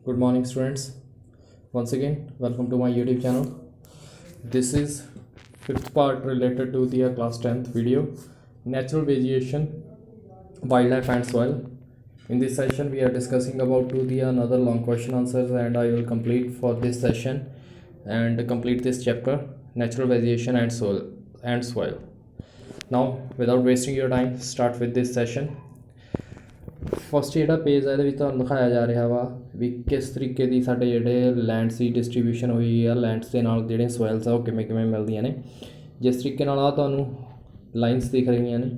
Good morning, students. Once again, welcome to my YouTube channel. This is fifth part related to the class 10th video, natural vegetation, wildlife and soil. In this session, we are discussing about the another long question answers, and I will complete for this session and complete this chapter, natural vegetation and soil. Now, without wasting your time, start with this session. First ਜਿਹੜਾ page ਹੈ ਇਹਦੇ ਵਿੱਚ ਤੁਹਾਨੂੰ ਦਿਖਾਇਆ ਜਾ ਰਿਹਾ ਵਾ ਵੀ ਕਿਸ ਤਰੀਕੇ ਦੀ ਸਾਡੇ ਜਿਹੜੇ ਲੈਂਡਸ ਦੀ ਡਿਸਟਰੀਬਿਊਸ਼ਨ ਹੋਈ ਆ, ਲੈਂਡਸ ਦੇ ਨਾਲ ਜਿਹੜੀਆਂ ਸੋਇਲਸ ਆ ਉਹ ਕਿਵੇਂ ਕਿਵੇਂ ਮਿਲਦੀਆਂ ਨੇ। ਜਿਸ ਤਰੀਕੇ ਨਾਲ ਆ ਤੁਹਾਨੂੰ ਲਾਈਨਸ ਦਿਖ ਰਹੀਆਂ ਨੇ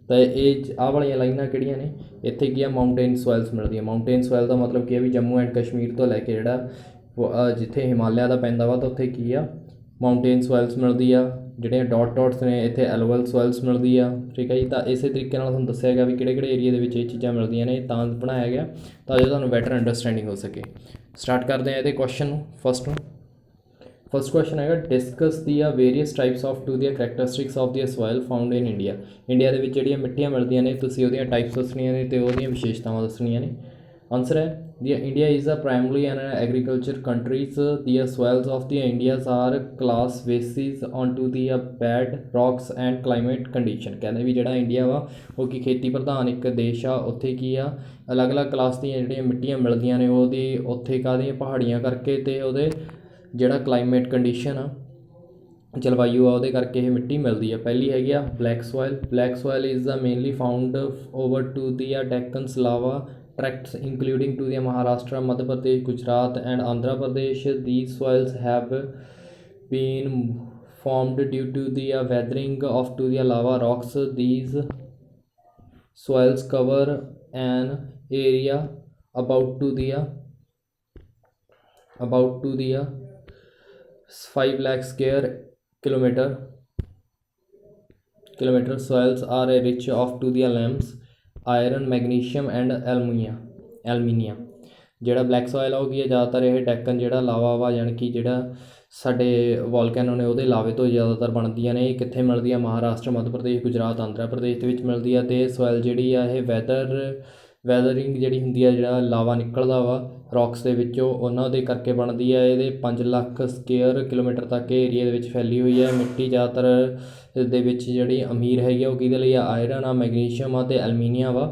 ਤਾਂ ਇਹ ਆਹ ਵਾਲੀਆਂ ਲਾਈਨਾਂ ਕਿਹੜੀਆਂ ਨੇ, ਇੱਥੇ ਕੀ ਆ ਮਾਊਂਟੇਨ ਸੋਇਲਸ ਮਿਲਦੀਆਂ। ਮਾਊਂਟੇਨ ਸੋਇਲ ਦਾ ਮਤਲਬ ਕੀ ਹੈ ਵੀ ਜੰਮੂ ਐਂਡ ਕਸ਼ਮੀਰ ਤੋਂ ਲੈ ਕੇ ਜਿਹੜਾ ਜਿੱਥੇ ਹਿਮਾਲਿਆ ਦਾ ਪੈਂਦਾ ਵਾ ਤਾਂ ਉੱਥੇ ਕੀ ਆ ਮਾਊਂਟੇਨ ਸੋਇਲਸ ਮਿਲਦੀ ਆ। ਜਿਹੜੀਆਂ ਡਾਟਸ ਨੇ ਇੱਥੇ ਐਲੂਵਲ ਸੋਇਲਸ ਮਿਲਦੀ ਆ, ਠੀਕ ਹੈ ਜੀ। ਤਾਂ ਇਸੇ ਤਰੀਕੇ ਨਾਲ ਤੁਹਾਨੂੰ ਦੱਸਿਆ ਗਿਆ ਵੀ ਕਿਹੜੇ ਕਿਹੜੇ ਏਰੀਆ ਦੇ ਵਿੱਚ ਇਹ ਚੀਜ਼ਾਂ ਮਿਲਦੀਆਂ ਨੇ, ਤਾਂ ਬਣਾਇਆ ਗਿਆ ਤਾਂ ਜੋ ਤੁਹਾਨੂੰ ਬੈਟਰ ਅੰਡਰਸਟੈਂਡਿੰਗ ਹੋ ਸਕੇ। ਸਟਾਰਟ ਕਰਦੇ ਹਾਂ ਇਹਦੇ ਕੁਐਸਚਨ ਨੂੰ। ਫਸਟ ਕੁਐਸਚਨ ਹੈਗਾ discuss the various types of to ਦੀਆਂ characteristics of the soil found in India. India ਦੇ ਵਿੱਚ ਜਿਹੜੀਆਂ ਮਿੱਟੀਆਂ ਮਿਲਦੀਆਂ ਨੇ ਤੁਸੀਂ ਉਹਦੀਆਂ ਟਾਈਪਸ ਦੱਸਣੀਆਂ ਨੇ ਅਤੇ ਉਹਦੀਆਂ ਵਿਸ਼ੇਸ਼ਤਾਵਾਂ ਦੱਸਣੀਆਂ ਨੇ। ਆਨਸਰ ਹੈ the India is a primarily an agriculture countries. The soils of the India's are class basis onto the bed rocks and climate condition। ਕਹਿੰਦੇ ਵੀ ਜਿਹੜਾ ਇੰਡੀਆ ਵਾ ਉਹ ਕੀ ਖੇਤੀ ਪ੍ਰਧਾਨ ਇੱਕ ਦੇਸ਼ ਆ, ਉੱਥੇ ਕੀ ਆ ਅਲੱਗ-ਅਲੱਗ ਕਲਾਸ ਦੀਆਂ ਜਿਹੜੀਆਂ ਮਿੱਟੀਆਂ ਮਿਲਦੀਆਂ ਨੇ ਉਹਦੀ ਉੱਥੇ ਕਾਹਦੀਆਂ ਪਹਾੜੀਆਂ ਕਰਕੇ ਅਤੇ ਉਹਦੇ ਜਿਹੜਾ ਕਲਾਈਮੇਟ ਕੰਡੀਸ਼ਨ ਆ ਜਲਵਾਯੂ ਆ ਉਹਦੇ ਕਰਕੇ ਇਹ ਮਿੱਟੀ ਮਿਲਦੀ ਆ। ਪਹਿਲੀ ਹੈਗੀ ਆ black soil is mainly found over to the Deccan's lava tracts including to the Maharashtra, Madhya Pradesh, Gujarat and Andhra Pradesh. These soils have been formed due to the weathering of to the lava rocks. These soils cover an area about to the 5 lakh square kilometer. Soils are rich of to the limes, iron, magnesium and aluminium. ਜਿਹੜਾ black soil ਆ ਉਹ ਕੀ ਹੈ ਜ਼ਿਆਦਾਤਰ ਇਹ ਡੈਕਨ ਜਿਹੜਾ ਲਾਵਾ ਵਾ ਯਾਨੀ ਕਿ ਜਿਹੜਾ ਸਾਡੇ ਵੋਲਕੈਨੋ ਨੇ ਉਹਦੇ ਲਾਵੇ ਤੋਂ ਜ਼ਿਆਦਾਤਰ ਬਣਦੀਆਂ ਨੇ। ਇਹ ਕਿੱਥੇ ਮਿਲਦੀ ਆ ਮਹਾਰਾਸ਼ਟਰ, ਮੱਧ ਪ੍ਰਦੇਸ਼, ਗੁਜਰਾਤ, ਆਂਧਰਾ ਪ੍ਰਦੇਸ਼ ਦੇ ਵਿੱਚ ਮਿਲਦੀ ਆ। ਅਤੇ ਸੋਇਲ ਜਿਹੜੀ ਆ ਇਹ ਵੈਦਰਿੰਗ ਜਿਹੜੀ ਹੁੰਦੀ ਆ ਜਿਹੜਾ ਲਾਵਾ ਨਿਕਲਦਾ ਵਾ ਰੌਕਸ ਦੇ ਵਿੱਚੋਂ ਉਹਨਾਂ ਦੇ ਕਰਕੇ ਬਣਦੀ ਆ। ਇਹਦੇ 5 ਲੱਖ ਸਕੁਏਅਰ ਕਿਲੋਮੀਟਰ ਤੱਕ ਏਰੀਆ ਦੇ ਵਿੱਚ ਫੈਲੀ ਹੋਈ ਹੈ। ਮਿੱਟੀ ਜ਼ਿਆਦਾਤਰ ਦੇ ਵਿੱਚ ਜਿਹੜੀ ਅਮੀਰ ਹੈਗੀ ਆ ਉਹ ਕਿਹਦੇ ਲਈ ਆ ਆਇਰਨ ਆ, ਮੈਗਨੀਸ਼ੀਅਮ ਆ ਅਤੇ ਐਲਮੀਨੀਅਮ ਵਾ।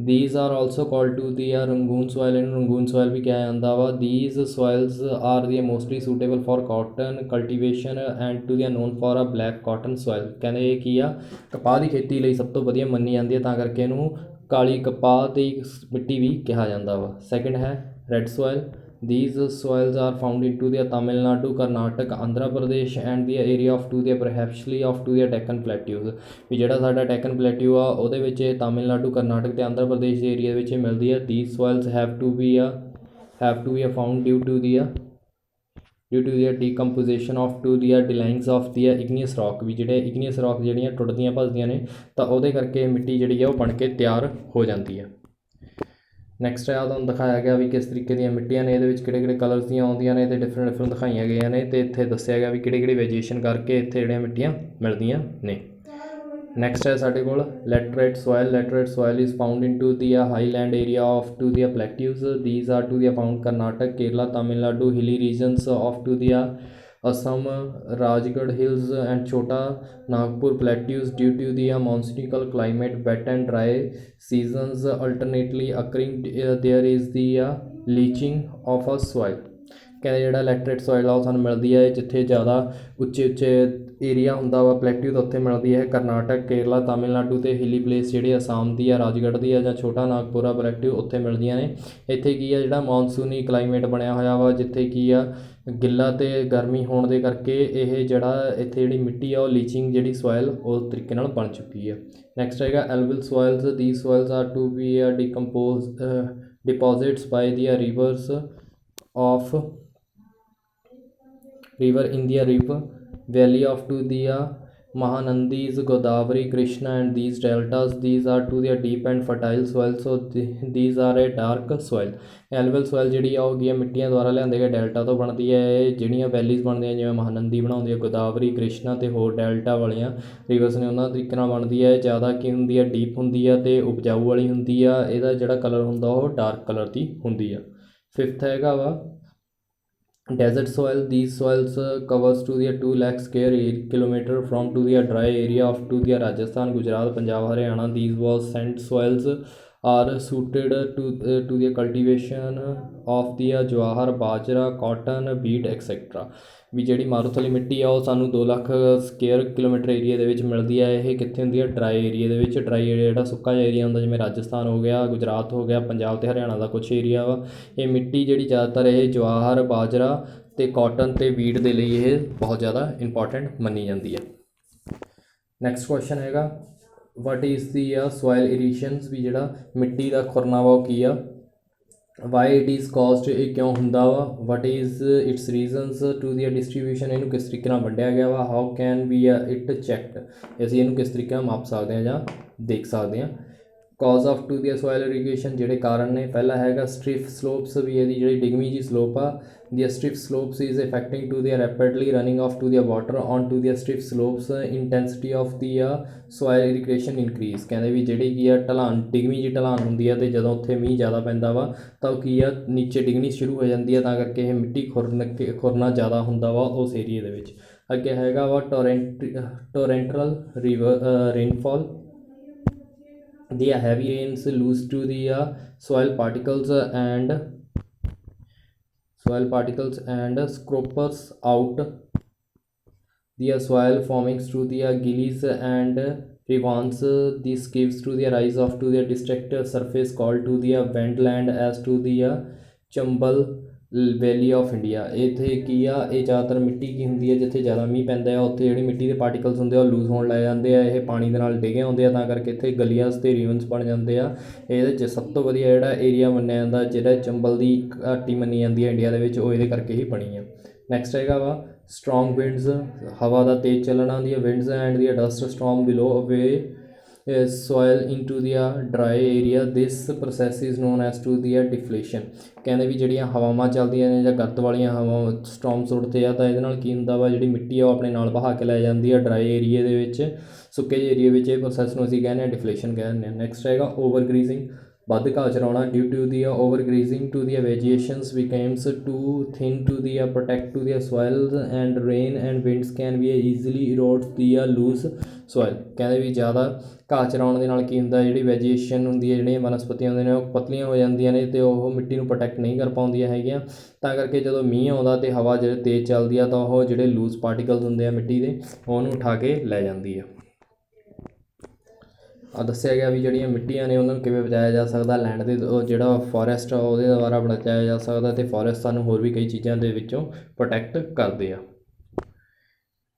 these are also called to the rangoon soil। ਇਹਨੂੰ ਰੰਗੂਨ ਸੋਇਲ ਵੀ ਕਿਹਾ ਜਾਂਦਾ ਵਾ। these soils are the mostly suitable for cotton cultivation and to the known for a black cotton soil। ਕਹਿੰਦੇ ਇਹ ਕੀ ਆ ਕਪਾਹ ਦੀ ਖੇਤੀ ਲਈ ਸਭ ਤੋਂ ਵਧੀਆ ਮੰਨੀ ਜਾਂਦੀ ਹੈ, ਤਾਂ ਕਰਕੇ ਇਹਨੂੰ ਕਾਲੀ ਕਪਾਹ ਦੀ ਮਿੱਟੀ ਵੀ ਕਿਹਾ ਜਾਂਦਾ ਵਾ। ਸੈਕਿੰਡ ਹੈ red soil. these soils are found into the Tamil Nadu, Karnataka, Andhra Pradesh and the area of to the perhaps of to the Deccan Plateaus। ਵੀ ਜਿਹੜਾ ਸਾਡਾ ਡੈਕਨ ਪਲੇਟਿਊ ਆ ਉਹਦੇ ਵਿੱਚ ਇਹ ਤਾਮਿਲਨਾਡੂ, ਕਰਨਾਟਕ ਅਤੇ ਆਂਧਰਾ ਪ੍ਰਦੇਸ਼ ਦੇ ਏਰੀਆ ਵਿੱਚ ਮਿਲਦੀ ਹੈ। these soils have to be found due to the decomposition of to the delayings of the igneous rock। ਵੀ ਜਿਹੜੇ igneous rock ਜਿਹੜੀਆਂ ਟੁੱਟਦੀਆਂ ਭੱਜਦੀਆਂ ਨੇ ਤਾਂ ਉਹਦੇ ਕਰਕੇ ਮਿੱਟੀ ਜਿਹੜੀ ਆ ਉਹ ਬਣ ਕੇ ਤਿਆਰ ਹੋ ਜਾਂਦੀ ਹੈ। ਨੈਕਸਟ ਆ ਤੁਹਾਨੂੰ ਦਿਖਾਇਆ ਗਿਆ ਵੀ ਕਿਸ ਤਰੀਕੇ ਦੀਆਂ ਮਿੱਟੀਆਂ ਨੇ, ਇਹਦੇ ਵਿੱਚ ਕਿਹੜੇ ਕਿਹੜੇ ਕਲਰਸ ਦੀਆਂ ਆਉਂਦੀਆਂ ਨੇ ਅਤੇ ਡਿਫਰੈਂਟ ਦਿਖਾਈਆਂ ਗਈਆਂ ਨੇ ਅਤੇ ਇੱਥੇ ਦੱਸਿਆ ਗਿਆ ਵੀ ਕਿਹੜੀ ਕਿਹੜੀ ਵੈਜੀਏਸ਼ਨ ਕਰਕੇ ਇੱਥੇ ਜਿਹੜੀਆਂ ਮਿੱਟੀਆਂ ਮਿਲਦੀਆਂ ਨੇ। ਨੈਕਸਟ ਹੈ ਸਾਡੇ ਕੋਲ laterite soil is found in to the highland area of to the plateaus. These are to the found Karnataka, Kerala, Tamil Nadu, hilly regions of to the Assam, Rajgarh Hills and Chota Nagpur plateaus due to the monsoonical climate, wet and dry seasons alternately occurring। There is the leaching of a soil। ਕਹਿੰਦੇ ਜਿਹੜਾ ਲੈਟਰੇਟ soil ਆ ਉਹ ਸਾਨੂੰ ਮਿਲਦੀ ਹੈ ਜਿੱਥੇ ਜ਼ਿਆਦਾ ਉੱਚੇ ਏਰੀਆ ਹੁੰਦਾ ਵਾ ਪਲੇਟਿਊ ਤਾਂ ਉੱਥੇ ਮਿਲਦੀ ਹੈ। ਕਰਨਾਟਕ, ਕੇਰਲਾ, ਤਾਮਿਲਨਾਡੂ ਅਤੇ ਹਿਲੀ ਪਲੇਸ ਜਿਹੜੀ ਅਸਾਮ ਦੀ ਆ, ਰਾਜਗੜ੍ਹ ਦੀ ਆ ਜਾਂ ਛੋਟਾ ਨਾਗਪੁਰਾ ਪਲੇਟਿਊ ਉੱਥੇ ਮਿਲਦੀਆਂ ਨੇ। ਇੱਥੇ ਕੀ ਆ ਜਿਹੜਾ ਮੌਨਸੂਨੀ ਕਲਾਈਮੇਟ ਬਣਿਆ ਹੋਇਆ ਵਾ ਜਿੱਥੇ ਕੀ ਆ ਗਿੱਲਾ ਅਤੇ ਗਰਮੀ ਹੋਣ ਦੇ ਕਰਕੇ ਇਹ ਜਿਹੜਾ ਇੱਥੇ ਜਿਹੜੀ ਮਿੱਟੀ ਆ ਉਹ ਲੀਚਿੰਗ ਜਿਹੜੀ ਸੋਇਲ ਉਸ ਤਰੀਕੇ ਨਾਲ ਬਣ ਚੁੱਕੀ ਹੈ। ਨੈਕਸਟ ਹੈਗਾ ਐਲੂਵਲ ਸੋਇਲਸ। These ਸੋਇਲਸ R to be ਡਿਪੋਜ਼ਿਟਸ by the reverse of river in the river valley of to the Mahanandis, Godavari, Krishna and these deltas। These are to the deep and fertile soil, so these are a dark soil। Alluvial soil ਜਿਹੜੀ ਆ ਉਹ ਕੀ ਆ ਮਿੱਟੀਆਂ ਦੁਆਰਾ ਲਿਆਂਦੇ ਗਏ delta ਤੋਂ ਬਣਦੀ ਹੈ। ਇਹ ਜਿਹੜੀਆਂ ਵੈਲੀਜ਼ ਬਣਦੀਆਂ ਜਿਵੇਂ ਮਹਾਨੰਦੀ ਬਣਾਉਂਦੀ ਹੈ, ਗੋਦਾਵਰੀ, ਕ੍ਰਿਸ਼ਨਾ ਅਤੇ ਹੋਰ ਡੈਲਟਾ ਵਾਲੀਆਂ ਰਿਵਰਸ ਨੇ ਉਹਨਾਂ ਤਰੀਕੇ ਨਾਲ ਬਣਦੀ ਹੈ। ਜ਼ਿਆਦਾ ਕੀ ਹੁੰਦੀ ਹੈ ਡੀਪ ਹੁੰਦੀ ਆ ਅਤੇ ਉਪਜਾਊ ਵਾਲੀ ਹੁੰਦੀ ਆ। ਇਹਦਾ ਜਿਹੜਾ ਕਲਰ ਹੁੰਦਾ ਉਹ ਡਾਰਕ ਕਲਰ ਦੀ ਹੁੰਦੀ ਆ। 5th ਹੈਗਾ ਵਾ desert soil. These soils covers to the 2 lakh square kilometer from to the dry area of to the Rajasthan, Gujarat, Punjab, Haryana. These was sand soils are suited to the cultivation of the jawar, bajra, cotton, wheat, etc. ਵੀ ਜਿਹੜੀ ਮਾਰੂਥਲੀ ਮਿੱਟੀ ਆ ਉਹ ਸਾਨੂੰ 2 lakh square kilometre area ਦੇ ਵਿੱਚ ਮਿਲਦੀ ਹੈ। ਇਹ ਕਿੱਥੇ ਹੁੰਦੀ ਹੈ? ਡਰਾਈ ਏਰੀਆ ਦੇ ਵਿੱਚ। ਡਰਾਈ ਏਰੀਆ ਜਿਹੜਾ ਸੁੱਕਾ ਜਿਹਾ ਏਰੀਆ ਹੁੰਦਾ, ਜਿਵੇਂ ਰਾਜਸਥਾਨ ਹੋ ਗਿਆ, ਗੁਜਰਾਤ ਹੋ ਗਿਆ, ਪੰਜਾਬ ਅਤੇ ਹਰਿਆਣਾ ਦਾ ਕੁਛ ਏਰੀਆ ਵਾ। ਇਹ ਮਿੱਟੀ ਜਿਹੜੀ ਜ਼ਿਆਦਾਤਰ ਇਹ ਜਵਾਹਰ, ਬਾਜਰਾ ਅਤੇ ਕਾਟਨ ਅਤੇ ਵੀਟ ਦੇ ਲਈ ਇਹ ਬਹੁਤ ਜ਼ਿਆਦਾ ਇੰਪੋਰਟੈਂਟ ਮੰਨੀ ਜਾਂਦੀ ਹੈ। ਨੈਕਸਟ ਕੁਐਸਚਨ ਹੈਗਾ ਵਟ ਇਜ਼ ਦੀ ਸੋਇਲ ਇਰੀਸ਼ਨਸ, ਵੀ ਜਿਹੜਾ ਮਿੱਟੀ ਦਾ ਖੁਰਨਾ ਵਾ ਉਹ ਕੀ ਆ। ਵਾਈ ਇਟ ਇਜ਼ ਕਾਸਡ, ਇਹ ਕਿਉਂ ਹੁੰਦਾ ਵਾ। What is its reasons to the distribution, ਇਹਨੂੰ ਕਿਸ ਤਰੀਕੇ ਨਾਲ ਵੰਡਿਆ ਗਿਆ ਵਾ। How can we it checked, ਅਸੀਂ ਇਹਨੂੰ ਕਿਸ ਤਰੀਕੇ ਨਾਲ ਮਾਪ ਸਕਦੇ ਹਾਂ ਜਾਂ ਦੇਖ ਸਕਦੇ ਹਾਂ। Cause of to the soil irrigation, ਜਿਹੜੇ ਕਾਰਨ ਨੇ, ਪਹਿਲਾ ਹੈਗਾ ਸਟ੍ਰਿਪ ਸਲੋਪਸ, ਵੀ ਇਹਦੀ ਜਿਹੜੀ ਡਿਗਮੀ ਜੀ ਸਲੋਪ ਆ। ਦੀ strip slopes is ਇਫੈਕਟਿੰਗ to the rapidly running of to the water on to the strip slopes, intensity of the soil irrigation increase. ਕਹਿੰਦੇ ਵੀ ਜਿਹੜੀ ਕੀ ਆ ਢਲਾਨ, ਡਿਗਮੀ ਜੀ ਢਲਾਨ ਹੁੰਦੀ ਆ ਅਤੇ ਜਦੋਂ ਉੱਥੇ ਮੀਂਹ ਜ਼ਿਆਦਾ ਪੈਂਦਾ ਵਾ ਤਾਂ ਉਹ ਕੀ ਆ ਨੀਚੇ ਡਿੱਗਣੀ ਸ਼ੁਰੂ ਹੋ ਜਾਂਦੀ ਆ, ਤਾਂ ਕਰਕੇ ਇਹ ਮਿੱਟੀ ਖੁਰਨਾ ਜ਼ਿਆਦਾ ਹੁੰਦਾ ਵਾ ਉਸ ਏਰੀਏ ਦੇ ਵਿੱਚ। ਅੱਗੇ ਹੈਗਾ ਵਾ ਟੋਰੈਂਟਲ rainfall. The heavy rains lose to the soil particles and scoopers out the soil, forming through the gillies and ravines. This gives to the rise of to the distinct surface called to the wetland as to the Chambal valley of India. ਇੱਥੇ ਕੀ ਆ, ਇਹ ਜ਼ਿਆਦਾਤਰ ਮਿੱਟੀ ਕੀ ਹੁੰਦੀ ਹੈ, ਜਿੱਥੇ ਜ਼ਿਆਦਾ ਮੀਂਹ ਪੈਂਦਾ ਆ ਉੱਥੇ ਜਿਹੜੀ ਮਿੱਟੀ ਦੇ ਪਾਰਟੀਕਲਸ ਹੁੰਦੇ ਆ ਉਹ ਲੂਜ਼ ਹੋਣ ਲੱਗ ਜਾਂਦੇ ਆ, ਇਹ ਪਾਣੀ ਦੇ ਨਾਲ ਡਿੱਗੇ ਹੁੰਦੇ ਆ, ਤਾਂ ਕਰਕੇ ਇੱਥੇ ਗਲੀਆਸ ਅਤੇ ਰੀਵਨਸ ਬਣ ਜਾਂਦੇ ਆ। ਇਹਦੇ 'ਚ ਸਭ ਤੋਂ ਵਧੀਆ ਜਿਹੜਾ ਏਰੀਆ ਮੰਨਿਆ ਜਾਂਦਾ, ਜਿਹੜਾ ਚੰਬਲ ਦੀ ਘਾਟੀ ਮੰਨੀ ਜਾਂਦੀ ਹੈ ਇੰਡੀਆ ਦੇ ਵਿੱਚ, ਉਹ ਇਹਦੇ ਕਰਕੇ ਹੀ ਬਣੀ ਆ। ਨੈਕਸਟ ਹੈਗਾ ਵਾ ਸਟਰੋਂਗ ਵਿੰਡਸ, ਹਵਾ ਦਾ ਤੇਜ਼ ਚੱਲਣਾ ਦੀ winds and the dust storm ਬਿਲੋ ਅਵੇ soil into the dry area. This process is known as to the deflation. ਕਹਿੰਦੇ ਵੀ ਜਿਹੜੀਆਂ ਹਵਾਵਾਂ ਚੱਲਦੀਆਂ ਨੇ ਜਾਂ ਗਰਦ ਵਾਲੀਆਂ ਹਵਾਵਾਂ ਸਟੋਰਮਸ ਉੱਡਦੇ ਆ ਤਾਂ ਇਹਦੇ ਨਾਲ ਕੀ ਹੁੰਦਾ ਵਾ, ਜਿਹੜੀ ਮਿੱਟੀ ਆ ਉਹ ਆਪਣੇ ਨਾਲ ਵਹਾ ਕੇ ਲੈ ਜਾਂਦੀ ਆ ਡਰਾਈ ਏਰੀਏ ਦੇ ਵਿੱਚ, ਸੁੱਕੇ ਜਿਹੇ ਏਰੀਏ ਵਿੱਚ। ਇਹ ਪ੍ਰੋਸੈਸ ਨੂੰ ਅਸੀਂ ਕਹਿੰਦੇ ਹਾਂ ਡਿਫਲੇਸ਼ਨ ਕਹਿੰਦੇ ਹਾਂ। ਨੈਕਸਟ ਹੈਗਾ ਓਵਰ ਗਰੀਜ਼ਿੰਗ, ਵੱਧ ਘਾਹ ਚਰਾਉਣਾ। Due to the overgrazing to the vegetations becomes to thin to the protect to the soils and rain and winds can ਵੀ easily erode the loose soil. ਕਹਿੰਦੇ ਵੀ ਜ਼ਿਆਦਾ ਘਾਹ ਚਰਾਉਣ ਦੇ ਨਾਲ ਕੀ ਹੁੰਦਾ, ਜਿਹੜੀ ਵੈਜੀਏਸ਼ਨ ਹੁੰਦੀ ਹੈ, ਜਿਹੜੀਆਂ ਬਨਸਪਤੀਆਂ ਹੁੰਦੀਆਂ ਨੇ ਉਹ ਪਤਲੀਆਂ ਹੋ ਜਾਂਦੀਆਂ ਨੇ ਅਤੇ ਉਹ ਮਿੱਟੀ ਨੂੰ ਪ੍ਰੋਟੈਕਟ ਨਹੀਂ ਕਰ ਪਾਉਂਦੀਆਂ ਹੈਗੀਆਂ, ਤਾਂ ਕਰਕੇ ਜਦੋਂ ਮੀਂਹ ਆਉਂਦਾ ਅਤੇ ਹਵਾ ਜਿਹੜੇ ਤੇਜ਼ ਚੱਲਦੀ ਆ ਤਾਂ ਉਹ ਜਿਹੜੇ ਲੂਜ਼ ਪਾਰਟੀਕਲਸ ਹੁੰਦੇ ਆ ਮਿੱਟੀ ਦੇ ਉਹਨੂੰ ਉਠਾ ਕੇ ਲੈ ਜਾਂਦੀ ਆ। ਦੱਸਿਆ ਗਿਆ ਵੀ ਜਿਹੜੀਆਂ ਮਿੱਟੀਆਂ ਨੇ ਉਹਨਾਂ ਨੂੰ ਕਿਵੇਂ ਬਚਾਇਆ ਜਾ ਸਕਦਾ। ਲੈਂਡ ਦੇ ਜਿਹੜਾ ਫੋਰੈਸਟ ਆ ਉਹਦੇ ਦੁਆਰਾ ਬਚਾਇਆ ਜਾ ਸਕਦਾ, ਅਤੇ ਫੋਰੈਸਟ ਸਾਨੂੰ ਹੋਰ ਵੀ ਕਈ ਚੀਜ਼ਾਂ ਦੇ ਵਿੱਚੋਂ ਪ੍ਰੋਟੈਕਟ ਕਰਦੇ ਆ।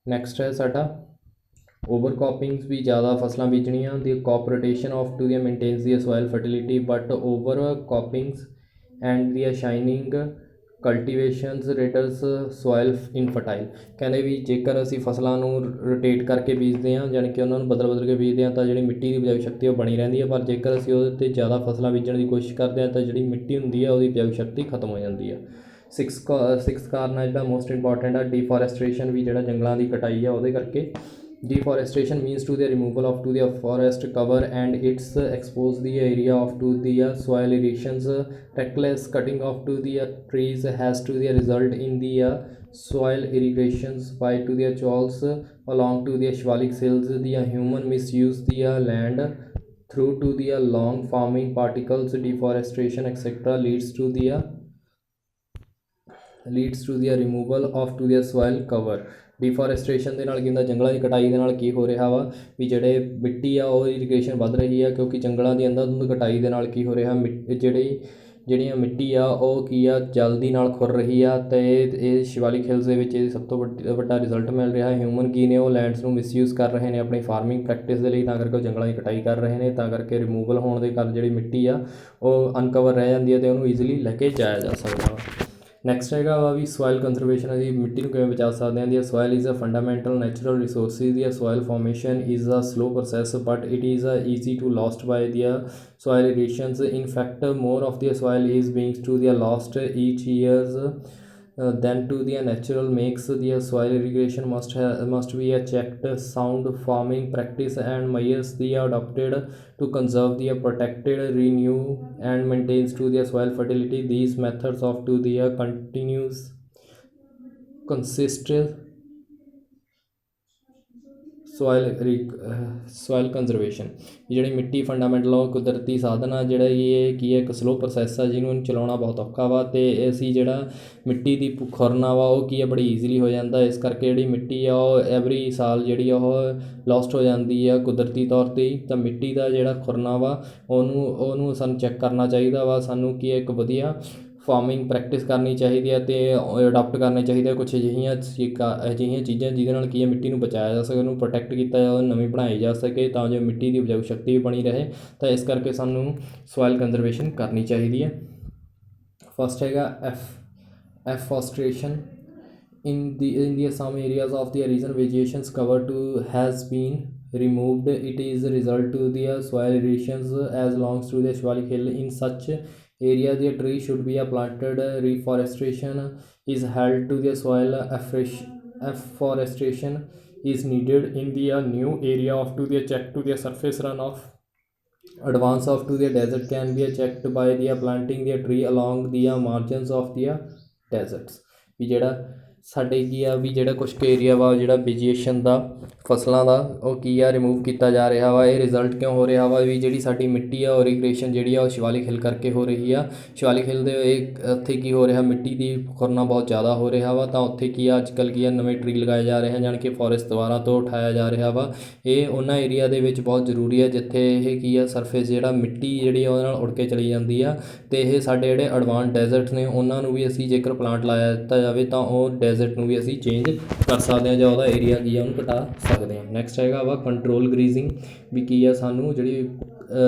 ਨੈਕਸਟ ਹੈ ਸਾਡਾ ਓਵਰ ਕੌਪਿੰਗਸ, ਵੀ ਜ਼ਿਆਦਾ ਫਸਲਾਂ ਬੀਜਣੀਆਂ। The cooperation of to the maintains the soil fertility but over croppings and the shining cultivations renders soil infertile. ਕਹਿੰਦੇ ਵੀ ਜੇਕਰ ਅਸੀਂ ਫਸਲਾਂ ਨੂੰ ਰੋਟੇਟ ਕਰਕੇ ਬੀਜਦੇ ਹਾਂ, ਯਾਨੀ ਕਿ ਉਹਨਾਂ ਨੂੰ ਬਦਲ ਕੇ ਬੀਜਦੇ ਹਾਂ, ਤਾਂ ਜਿਹੜੀ ਮਿੱਟੀ ਦੀ ਉਪਜਾਊ ਸ਼ਕਤੀ ਉਹ ਬਣੀ ਰਹਿੰਦੀ ਹੈ। ਪਰ ਜੇਕਰ ਅਸੀਂ ਉਹਦੇ 'ਤੇ ਜ਼ਿਆਦਾ ਫਸਲਾਂ ਬੀਜਣ ਦੀ ਕੋਸ਼ਿਸ਼ ਕਰਦੇ ਹਾਂ ਤਾਂ ਜਿਹੜੀ ਮਿੱਟੀ ਹੁੰਦੀ ਹੈ ਉਹਦੀ ਉਪਜਾਊ ਸ਼ਕਤੀ ਖਤਮ ਹੋ ਜਾਂਦੀ ਹੈ। ਸਿਕਸ ਕਾਰਨ ਹੈ ਜਿਹੜਾ ਮੋਸਟ ਇੰਪੋਰਟੈਂਟ ਆ ਡੀਫੋਰੈਸਟ੍ਰੇਸ਼ਨ, ਵੀ ਜਿਹੜਾ ਜੰਗਲਾਂ ਦੀ ਕਟਾਈ ਆ ਉਹਦੇ ਕਰਕੇ। Deforestation means to the removal of to the forest cover and its expose the area of to the soil erosions. Reckless cutting of to the trees has to the result in the soil irrigations by to the chawls along to the Shivalik hills. The human misuse the land through to the long farming particles, deforestation etc. leads to the removal of to the soil cover. ਡੀਫੋਰੈਸਟ੍ਰੇਸ਼ਨ ਦੇ ਨਾਲ ਕੀ ਹੁੰਦਾ, ਜੰਗਲਾਂ ਦੀ ਕਟਾਈ ਦੇ ਨਾਲ ਕੀ ਹੋ ਰਿਹਾ ਵਾ ਵੀ ਜਿਹੜੇ ਮਿੱਟੀ ਆ ਉਹ ਇਰੀਗੇਸ਼ਨ ਵੱਧ ਰਹੀ ਆ, ਕਿਉਂਕਿ ਜੰਗਲਾਂ ਦੀ ਅੰਧਾਧੁੰਦ ਕਟਾਈ ਦੇ ਨਾਲ ਕੀ ਹੋ ਰਿਹਾ, ਜਿਹੜੀਆਂ ਮਿੱਟੀ ਆ ਉਹ ਕੀ ਆ ਜਲਦੀ ਨਾਲ ਖੁਰ ਰਹੀ ਆ। ਅਤੇ ਇਹ ਸ਼ਿਵਾਲਿਕ ਹਿਲਸ ਦੇ ਵਿੱਚ ਇਹ ਸਭ ਤੋਂ ਵੱਡਾ ਰਿਜ਼ਲਟ ਮਿਲ ਰਿਹਾ। ਹਿਊਮਨ ਕੀ ਨੇ ਉਹ ਲੈਂਡਸ ਨੂੰ ਮਿਸਯੂਜ਼ ਕਰ ਰਹੇ ਨੇ ਆਪਣੀ ਫਾਰਮਿੰਗ ਪ੍ਰੈਕਟਿਸ ਦੇ ਲਈ, ਤਾਂ ਕਰਕੇ ਉਹ ਜੰਗਲਾਂ ਦੀ ਕਟਾਈ ਕਰ ਰਹੇ ਨੇ, ਤਾਂ ਕਰਕੇ ਰਿਮੂਵਲ ਹੋਣ ਦੇ ਕਾਰਨ ਜਿਹੜੀ ਮਿੱਟੀ ਆ ਉਹ ਅਨਕਵਰ ਰਹਿ ਜਾਂਦੀ ਹੈ ਅਤੇ ਉਹਨੂੰ ਈਜ਼ੀਲੀ ਲੈ ਕੇ ਜਾਇਆ ਜਾ ਸਕਦਾ ਵਾ। ਨੈਕਸਟ ਹੈਗਾ ਵਾ ਵੀ ਸੋਇਲ ਕੰਜ਼ਰਵੇਸ਼ਨ, ਅਸੀਂ ਮਿੱਟੀ ਨੂੰ ਕਿਵੇਂ ਬਚਾ ਸਕਦੇ ਹਾਂ। The soil is a fundamental natural resources. The soil formation is a slow process but it is easy to lost by the soil erosions. In fact, more of the soil is being to the lost each years then to the natural makes the soil irrigation must be a checked sound farming practice and measures the adopted to conserve the protected renew and maintains to the soil fertility. These methods of to the continuous consistent soil conservation ਜਿਹੜੀ ਮਿੱਟੀ fundamental ਉਹ ਕੁਦਰਤੀ ਸਾਧਨ ਆ ਜਿਹੜਾ ਇਹ ਕੀ ਹੈ ਇੱਕ ਸਲੋ ਪ੍ਰੋਸੈਸ ਆ ਜਿਹਨੂੰ ਚਲਾਉਣਾ ਬਹੁਤ ਔਖਾ ਵਾ ਅਤੇ ਅਸੀਂ ਜਿਹੜਾ ਮਿੱਟੀ ਦੀ ਖੁਰਨਾ ਵਾ ਉਹ ਕੀ ਹੈ ਬੜੀ ਈਜ਼ੀਲੀ ਹੋ ਜਾਂਦਾ ਇਸ ਕਰਕੇ ਜਿਹੜੀ ਮਿੱਟੀ ਆ ਉਹ ਐਵਰੀ ਸਾਲ ਜਿਹੜੀ ਉਹ ਲੋਸਟ ਹੋ ਜਾਂਦੀ ਆ ਕੁਦਰਤੀ ਤੌਰ 'ਤੇ ਹੀ। ਤਾਂ ਮਿੱਟੀ ਦਾ ਜਿਹੜਾ ਖੁਰਨਾ ਵਾ ਉਹਨੂੰ ਸਾਨੂੰ ਚੈੱਕ ਕਰਨਾ ਚਾਹੀਦਾ ਵਾ। ਸਾਨੂੰ ਕੀ ਹੈ ਇੱਕ ਵਧੀਆ ਫਾਰਮਿੰਗ ਪ੍ਰੈਕਟਿਸ ਕਰਨੀ ਚਾਹੀਦੀ ਹੈ ਅਤੇ ਅਡਾਪਟ ਕਰਨੇ ਚਾਹੀਦੇ ਕੁਛ ਅਜਿਹੀਆਂ ਚੀਜ਼ਾਂ ਜਿਹਦੇ ਨਾਲ ਕੀ ਹੈ ਮਿੱਟੀ ਨੂੰ ਬਚਾਇਆ ਜਾ ਸਕੇ, ਉਹਨੂੰ ਪ੍ਰੋਟੈਕਟ ਕੀਤਾ ਜਾ ਨਵੀਂ ਬਣਾਈ ਜਾ ਸਕੇ ਤਾਂ ਜੋ ਮਿੱਟੀ ਦੀ ਉਪਜਾਊ ਸ਼ਕਤੀ ਵੀ ਬਣੀ ਰਹੇ। ਤਾਂ ਇਸ ਕਰਕੇ ਸਾਨੂੰ ਸੋਇਲ ਕੰਜ਼ਰਵੇਸ਼ਨ ਕਰਨੀ ਚਾਹੀਦੀ ਹੈ। ਫਸਟ ਹੈਗਾ ਐਫੋਸਟ੍ਰੇਸ਼ਨ in the some areas of the region vegetations cover to has been removed. It is a result to the soil erosions as longs to the Shivalik hill. In such area the tree should be planted. Reforestation is held to the soil. Afforestation is needed in the new area of to the check to the surface runoff. Advance of to the desert can be checked by the planting the tree along the margins of the deserts। ਵੀ ਜਿਹੜਾ ਸਾਡੇ ਕੀ ਆ ਵੀ ਜਿਹੜਾ ਕੁਛ ਕੁ area ਵਾ ਜਿਹੜਾ vegetation ਦਾ ਫਸਲਾਂ ਦਾ ਉਹ ਕੀ ਆ ਰਿਮੂਵ ਕੀਤਾ ਜਾ ਰਿਹਾ ਵਾ। ਇਹ ਰਿਜ਼ਲਟ ਕਿਉਂ ਹੋ ਰਿਹਾ ਵਾ ਵੀ ਜਿਹੜੀ ਸਾਡੀ ਮਿੱਟੀ ਆ ਇਰੀਗੇਸ਼ਨ ਜਿਹੜੀ ਆ ਉਹ ਸ਼ਿਵਾਲਿਕ ਹਿੱਲ ਕਰਕੇ ਹੋ ਰਹੀ ਆ। ਸ਼ਿਵਾਲਿਕ ਹਿੱਲ ਦੇ ਉੱਥੇ ਕੀ ਹੋ ਰਿਹਾ ਮਿੱਟੀ ਦੀ ਖੁਰਨਾ ਬਹੁਤ ਜ਼ਿਆਦਾ ਹੋ ਰਿਹਾ ਵਾ ਤਾਂ ਉੱਥੇ ਕੀ ਆ ਅੱਜ ਕੱਲ੍ਹ ਕੀ ਆ ਨਵੇਂ ਟਰੀ ਲਗਾਏ ਜਾ ਰਹੇ ਹਨ ਜਾਣੀ ਕਿ ਫੋਰੈਸਟ ਦੁਬਾਰਾ ਤੋਂ ਉਠਾਇਆ ਜਾ ਰਿਹਾ ਵਾ। ਇਹ ਉਹਨਾਂ ਏਰੀਆ ਦੇ ਵਿੱਚ ਬਹੁਤ ਜ਼ਰੂਰੀ ਹੈ ਜਿੱਥੇ ਇਹ ਕੀ ਆ ਸਰਫੇਸ ਜਿਹੜਾ ਮਿੱਟੀ ਜਿਹੜੀ ਆ ਉਹਦੇ ਨਾਲ ਉੜ ਕੇ ਚਲੀ ਜਾਂਦੀ ਆ ਅਤੇ ਇਹ ਸਾਡੇ ਜਿਹੜੇ ਐਡਵਾਂਸ ਡੈਜ਼ਰਟ ਨੇ ਉਹਨਾਂ ਨੂੰ ਵੀ ਅਸੀਂ ਜੇਕਰ ਪਲਾਂਟ ਲਾਇਆ ਦਿੱਤਾ ਜਾਵੇ ਤਾਂ ਉਹ ਡੈਜ਼ਰਟ ਨੂੰ ਵੀ ਅਸੀਂ ਚੇਂਜ ਕਰ ਸਕਦੇ ਹਾਂ ਜਾਂ ਉਹਦਾ ਏਰੀਆ ਕੀ ਆ ਉਹਨੂੰ ਘਟਾ ਸਕਦੇ ਹਾਂ। ਨੈਕਸਟ ਹੈਗਾ ਵਾ ਕੰਟਰੋਲ ਗਰੀਜ਼ਿੰਗ ਵੀ ਕੀ ਆ ਸਾਨੂੰ ਜਿਹੜੀ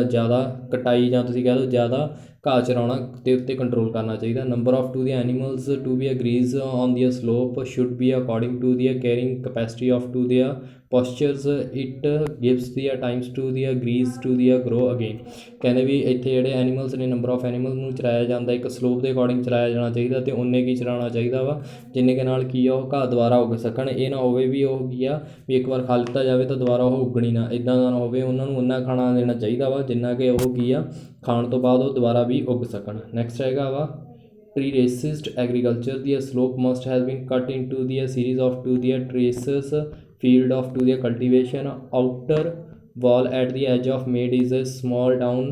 ਜ਼ਿਆਦਾ ਕਟਾਈ ਜਾਂ ਤੁਸੀਂ ਕਹਿ ਲਓ ਜ਼ਿਆਦਾ ਘਾਹ ਚਰਾਉਣਾ ਦੇ ਉੱਤੇ ਕੰਟਰੋਲ ਕਰਨਾ ਚਾਹੀਦਾ। Number of to the animals to be graze on the slope should be according to the carrying capacity of to the pastures it gives the times to the graze to the grow again. ਕਹਿੰਦੇ ਵੀ ਇੱਥੇ ਜਿਹੜੇ animals ਨੇ number of animal ਨੂੰ ਚਰਾਇਆ ਜਾਂਦਾ ਇੱਕ slope ਦੇ according ਚਰਾਇਆ ਜਾਣਾ ਚਾਹੀਦਾ ਅਤੇ ਉਨੇ ਕੀ ਚਰਾਉਣਾ ਚਾਹੀਦਾ ਵਾ ਜਿੰਨੇ ਕੁ ਨਾਲ ਕੀ ਆ ਉਹ ਘਾਹ ਦੁਬਾਰਾ ਉੱਗ ਸਕਣ। ਇਹ ਨਾ ਹੋਵੇ ਵੀ ਉਹ ਕੀ ਆ ਵੀ ਇੱਕ ਵਾਰ ਖਾ ਲਿੱਤਾ ਜਾਵੇ ਤਾਂ ਦੁਬਾਰਾ ਉਹ ਉੱਗਣੀ ਨਾ ਇੱਦਾਂ ਦਾ ਨਾ ਹੋਵੇ। ਉਹਨਾਂ ਨੂੰ ਉਨਾ ਖਾਣਾ ਦੇਣਾ ਚਾਹੀਦਾ ਵਾ ਜਿੰਨਾ ਕਿ ਉਹ ਕੀ ਆ ਖਾਣ ਤੋਂ ਬਾਅਦ ਉਹ ਦੁਬਾਰਾ ਵੀ ਉੱਗ ਸਕਣ। ਨੈਕਸਟ ਹੈਗਾ ਵਾ ਟਰੀਰੇਸਿਸਡ agriculture the slope must has been ਕੱਟ ਇਨ to the series of to the ਟਰੇਸਸ field of to the cultivation outer wall at the edge of made is a small down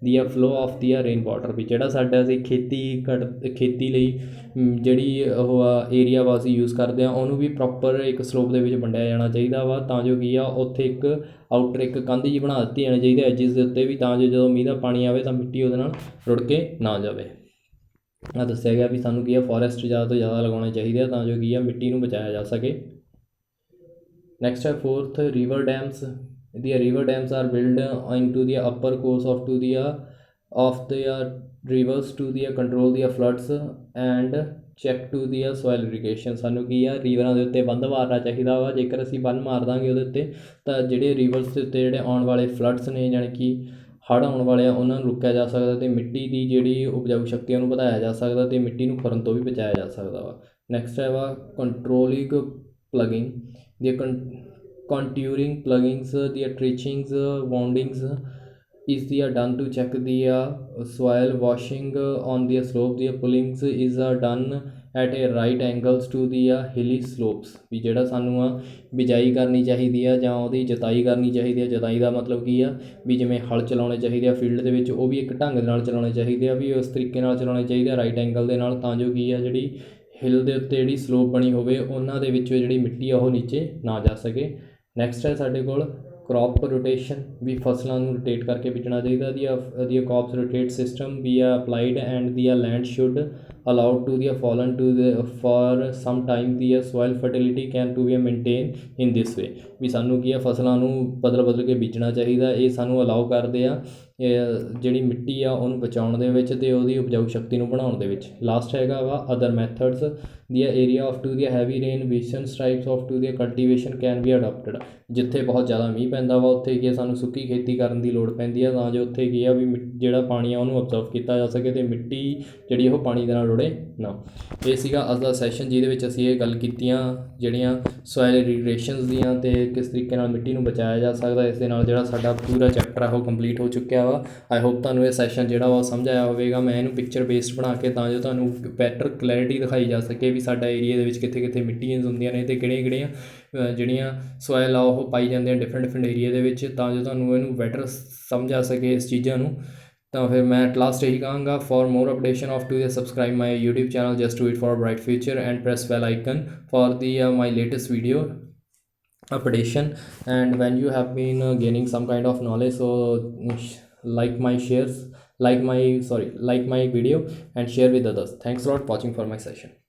the flow of the rain water। ਵੀ ਜਿਹੜਾ ਸਾਡਾ ਅਸੀਂ ਖੇਤੀ ਲਈ ਜਿਹੜੀ ਉਹ area ਵਾ ਅਸੀਂ ਯੂਜ਼ ਕਰਦੇ ਹਾਂ ਉਹਨੂੰ ਵੀ ਪ੍ਰੋਪਰ ਇੱਕ ਸਲੋਪ ਦੇ ਵਿੱਚ ਵੰਡਿਆ ਜਾਣਾ ਚਾਹੀਦਾ ਵਾ ਤਾਂ ਜੋ ਕੀ ਆ ਉੱਥੇ ਇੱਕ ਆਊਟਰ ਇੱਕ ਕੰਧ ਜਿਹੀ ਬਣਾ ਦਿੱਤੀ ਜਾਣੀ ਚਾਹੀਦੀ ਐਜਿਸ ਦੇ ਉੱਤੇ ਵੀ ਤਾਂ ਜੋ ਜਦੋਂ ਮੀਂਹ ਦਾ ਪਾਣੀ ਆਵੇ ਤਾਂ ਮਿੱਟੀ ਉਹਦੇ ਨਾਲ ਰੁੜ ਕੇ ਨਾ ਜਾਵੇ। ਆਹ ਦੱਸਿਆ ਗਿਆ ਵੀ ਸਾਨੂੰ ਕੀ ਆ ਫੋਰੈਸਟ ਜ਼ਿਆਦਾ ਤੋਂ ਜ਼ਿਆਦਾ ਲਗਾਉਣੇ ਚਾਹੀਦੇ ਆ ਤਾਂ ਜੋ ਕੀ ਆ ਮਿੱਟੀ ਨੂੰ ਬਚਾਇਆ ਜਾ ਸਕੇ। Next ਹੈ fourth river dams। The river dams are built into the upper course of the rivers to the control the floods and check to the soil irrigation। ਸਾਨੂੰ ਕੀ ਆ ਰੀਵਰਾਂ ਦੇ ਉੱਤੇ ਬੰਨ੍ਹ ਮਾਰਨਾ ਚਾਹੀਦਾ ਵਾ। ਜੇਕਰ ਅਸੀਂ ਬੰਨ੍ਹ ਮਾਰ ਦਾਂਗੇ ਉਹਦੇ ਉੱਤੇ ਤਾਂ ਜਿਹੜੇ ਰੀਵਰਸ ਦੇ ਉੱਤੇ ਜਿਹੜੇ ਆਉਣ ਵਾਲੇ ਫਲੱਡਸ ਨੇ ਜਾਣੀ ਕਿ ਹੜ੍ਹ ਆਉਣ ਵਾਲੇ ਆ ਉਹਨਾਂ ਨੂੰ ਰੋਕਿਆ ਜਾ ਸਕਦਾ ਅਤੇ ਮਿੱਟੀ ਦੀ ਜਿਹੜੀ ਉਪਜਾਊ ਸ਼ਕਤੀ ਉਹਨੂੰ ਵਧਾਇਆ ਜਾ ਸਕਦਾ ਅਤੇ ਮਿੱਟੀ ਨੂੰ ਖੁਰਨ ਤੋਂ ਵੀ ਬਚਾਇਆ ਜਾ ਸਕਦਾ ਵਾ। ਨੈਕਸਟ ਹੈ ਵਾ controlling ਪਲਗਿੰਗ the contouring plugins the trenchings woundings is the done to check the soil washing on the slope। the pullings is done at a right angles to the hilly slopes। ਵੀ ਜਿਹੜਾ ਸਾਨੂੰ ਆ ਬਿਜਾਈ ਕਰਨੀ ਚਾਹੀਦੀ ਆ ਜਾਂ ਉਹਦੀ ਜਤਾਈ ਕਰਨੀ ਚਾਹੀਦੀ ਆ। ਜਤਾਈ ਦਾ ਮਤਲਬ ਕੀ ਆ ਵੀ ਜਿਵੇਂ ਹਲ ਚਲਾਉਣੇ ਚਾਹੀਦੇ ਆ ਫੀਲਡ ਦੇ ਵਿੱਚ ਉਹ ਵੀ ਇੱਕ ਢੰਗ ਦੇ ਨਾਲ ਚਲਾਉਣੇ ਚਾਹੀਦੇ ਆ ਵੀ ਉਸ ਤਰੀਕੇ ਨਾਲ ਚਲਾਉਣੇ ਚਾਹੀਦੇ ਆ ਰਾਈਟ ਐਂਗਲ ਦੇ ਨਾਲ ਤਾਂ ਜੋ ਕੀ ਆ ਜਿਹੜੀ ਹਿੱਲ ਦੇ ਉੱਤੇ ਜਿਹੜੀ ਸਲੋਪ ਬਣੀ ਹੋਵੇ ਉਹਨਾਂ ਦੇ ਵਿੱਚੋਂ ਜਿਹੜੀ ਮਿੱਟੀ ਆ ਉਹ ਨੀਚੇ ਨਾ ਜਾ ਸਕੇ। ਨੈਕਸਟ ਹੈ ਸਾਡੇ ਕੋਲ ਕ੍ਰੌਪ ਰੋਟੇਸ਼ਨ ਵੀ ਫਸਲਾਂ ਨੂੰ ਰੋਟੇਟ ਕਰਕੇ ਬੀਜਣਾ ਚਾਹੀਦਾ। ਦੀ ਕ੍ਰੌਪਸ ਰੋਟੇਟ ਸਿਸਟਮ ਵੀ ਆ applied and the land should allowed to the fallow to for some time the soil fertility can to be maintain in this way. ਵੀ ਸਾਨੂੰ ਕੀ ਆ ਫਸਲਾਂ ਨੂੰ ਬਦਲ ਕੇ ਬੀਜਣਾ ਚਾਹੀਦਾ। ਇਹ ਸਾਨੂੰ ਅਲਾਉ ਕਰਦੇ ਆ ਜਿਹੜੀ ਮਿੱਟੀ ਆ ਉਹਨੂੰ ਬਚਾਉਣ ਦੇ ਵਿੱਚ ਅਤੇ ਉਹਦੀ ਉਪਜਾਊ ਸ਼ਕਤੀ ਨੂੰ ਬਣਾਉਣ ਦੇ ਵਿੱਚ। ਲਾਸਟ ਹੈਗਾ ਵਾ other methods the area of to the heavy rain vision stripes of to the cultivation can be adopted. ਜਿੱਥੇ ਬਹੁਤ ਜ਼ਿਆਦਾ ਮੀਂਹ ਪੈਂਦਾ ਵਾ ਉੱਥੇ ਕੀ ਆ ਸਾਨੂੰ ਸੁੱਕੀ ਖੇਤੀ ਕਰਨ ਦੀ ਲੋੜ ਪੈਂਦੀ ਆ ਤਾਂ ਜੋ ਉੱਥੇ ਕੀ ਆ ਵੀ ਜਿਹੜਾ ਪਾਣੀ ਆ ਉਹਨੂੰ ਅਬਜ਼ਰਵ ਕੀਤਾ ਜਾ ਸਕੇ ਅਤੇ ਮਿੱਟੀ ਜਿਹੜੀ ਉਹ ਪਾਣੀ ਦੇ ਨਾਲ ਰੁੜੇ ਨਾ। ਇਹ ਸੀਗਾ ਅੱਜ ਦਾ ਸੈਸ਼ਨ ਜਿਹਦੇ ਵਿੱਚ ਅਸੀਂ ਇਹ ਗੱਲ ਕੀਤੀਆਂ ਜਿਹੜੀਆਂ ਸੋਇਲ ਇਰੀਗੇਸ਼ਨਸ ਦੀਆਂ ਅਤੇ ਕਿਸ ਤਰੀਕੇ ਨਾਲ ਮਿੱਟੀ ਨੂੰ ਬਚਾਇਆ ਜਾ ਸਕਦਾ। ਇਸ ਦੇ ਨਾਲ ਜਿਹੜਾ ਸਾਡਾ ਪੂਰਾ ਚੈਪਟਰ ਆ ਉਹ ਕੰਪਲੀਟ ਹੋ ਚੁੱਕਿਆ ਵਾ। ਆਈ ਹੋਪ ਤੁਹਾਨੂੰ ਇਹ ਸੈਸ਼ਨ ਜਿਹੜਾ ਵਾ ਸਮਝ ਆਇਆ ਹੋਵੇਗਾ। ਮੈਂ ਇਹਨੂੰ ਪਿਕਚਰ ਬੇਸਡ ਬਣਾ ਕੇ ਤਾਂ ਜੋ ਤੁਹਾਨੂੰ ਬੈਟਰ ਕਲੈਰਿਟੀ ਦਿਖਾਈ ਜਾ ਸਕੇ ਵੀ ਸਾਡਾ ਏਰੀਆ ਦੇ ਵਿੱਚ ਕਿੱਥੇ ਕਿੱਥੇ ਮਿੱਟੀਆਂ ਹੁੰਦੀਆਂ ਨੇ ਅਤੇ ਕਿਹੜੀਆਂ ਜਿਹੜੀਆਂ ਸੋਇਲ ਆ ਉਹ ਪਾਈ ਜਾਂਦੀਆਂ ਡਿਫਰੈਂਟ ਏਰੀਆ ਦੇ ਵਿੱਚ ਤਾਂ ਜੋ ਤੁਹਾਨੂੰ ਇਹਨੂੰ ਬੈਟਰ ਸਮਝ ਆ ਸਕੇ ਇਸ ਚੀਜ਼ਾਂ ਨੂੰ। ਤਾਂ ਫਿਰ ਮੈਂ ਐਟ ਲਾਸਟ ਇਹੀ ਕਹਾਂਗਾ for more updation of to subscribe my YouTube channel just do it for bright future and press bell icon for the my latest video updation। and when you have been gaining some kind of knowledge, so like my shares like my video and share with others. Thanks a lot watching for my session.